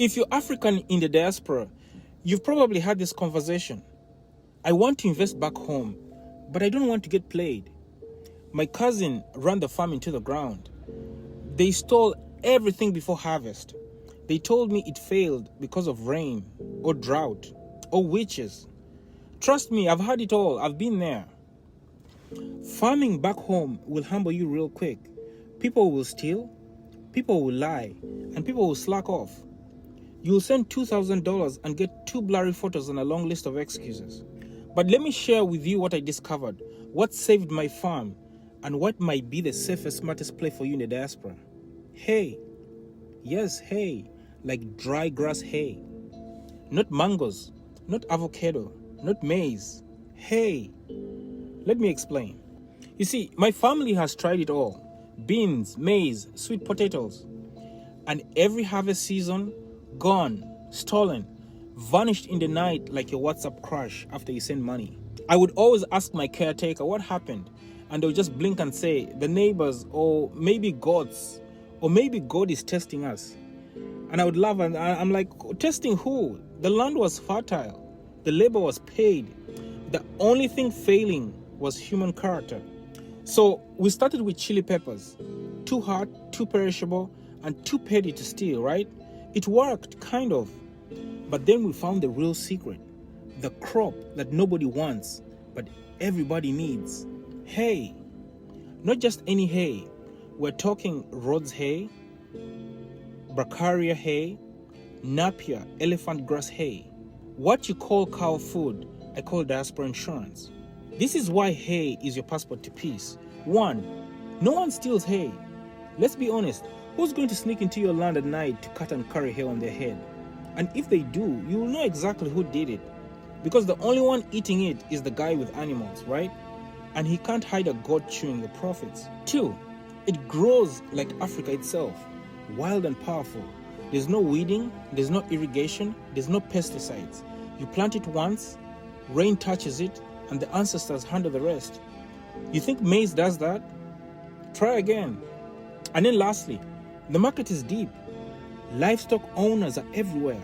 If you're African in the diaspora, you've probably had this conversation. I want to invest back home, but I don't want to get played. My cousin ran the farm into the ground. They stole everything before harvest. They told me it failed because of rain or drought or witches. Trust me, I've had it all. I've been there. Farming back home will humble you real quick. People will steal, people will lie, and people will slack off. You'll send $2,000 and get 2 blurry photos and a long list of excuses. But let me share with you what I discovered, what saved my farm, and what might be the safest, smartest play for you in the diaspora. Hay. Yes, hay. Like dry grass hay. Not mangoes, not avocado, not maize. Hay. Let me explain. You see, my family has tried it all. Beans, maize, sweet potatoes. And every harvest season, gone, stolen, vanished in the night like your WhatsApp crush after you send money. I would always ask my caretaker what happened, and they'll just blink and say, the neighbors, or maybe gods, or maybe God is testing us. And I would laugh, and I'm like, testing who? The land was fertile. The labor was paid. The only thing failing was human character. So we started with chili peppers. Too hot, too perishable, and too petty to steal, right? It worked, kind of. But then we found the real secret. The crop that nobody wants, but everybody needs. Hay. Not just any hay. We're talking Rhodes hay, Bracharia hay, Napier elephant grass hay. What you call cow food, I call diaspora insurance. This is why hay is your passport to peace. 1, no one steals hay. Let's be honest, who's going to sneak into your land at night to cut and carry hay on their head? And if they do, you will know exactly who did it. Because the only one eating it is the guy with animals, right? And he can't hide a goat chewing the profits. 2, it grows like Africa itself, wild and powerful. There's no weeding, there's no irrigation, there's no pesticides. You plant it once, rain touches it, and the ancestors handle the rest. You think maize does that? Try again. And then lastly, the market is deep. Livestock owners are everywhere.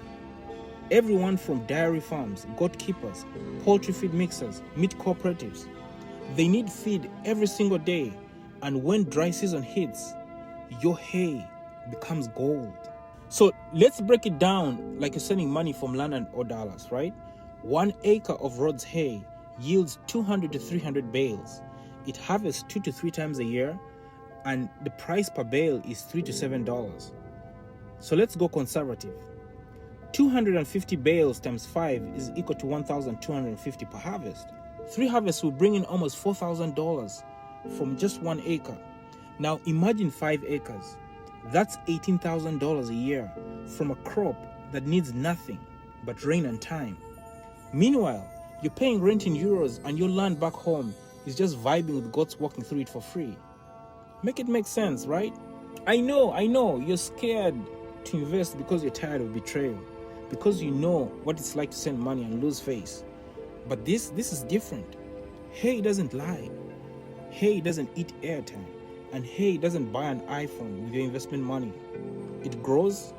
Everyone from dairy farms, goat keepers, poultry feed mixers, meat cooperatives. They need feed every single day, and when dry season hits, your hay becomes gold. So let's break it down like you're sending money from London or Dallas, right? 1 acre of Rhodes hay yields 200 to 300 bales. It harvests 2 to 3 times a year, and the price per bale is $3 to $7. So let's go conservative. 250 bales times 5 is equal to 1,250 per harvest. 3 harvests will bring in almost $4,000 from just 1 acre. Now imagine 5 acres. That's $18,000 a year from a crop that needs nothing but rain and time. Meanwhile, you're paying rent in euros and your land back home is just vibing with goats walking through it for free. Make it make sense, right? I know, you're scared to invest because you're tired of betrayal, because you know what it's like to send money and lose face. But this is different. Hay doesn't lie. Hay doesn't eat airtime. And hay doesn't buy an iPhone with your investment money. It grows,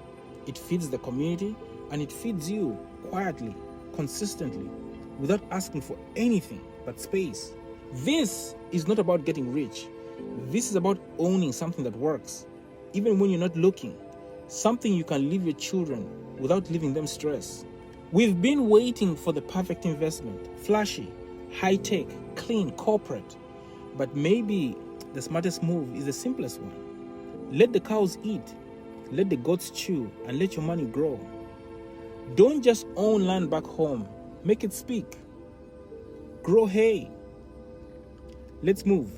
it feeds the community, and it feeds you quietly, consistently, without asking for anything but space. This is not about getting rich. This is about owning something that works, even when you're not looking. Something you can leave your children without leaving them stress. We've been waiting for the perfect investment, flashy, high-tech, clean, corporate. But maybe the smartest move is the simplest one. Let the cows eat, let the goats chew, and let your money grow. Don't just own land back home, make it speak. Grow hay. Let's move.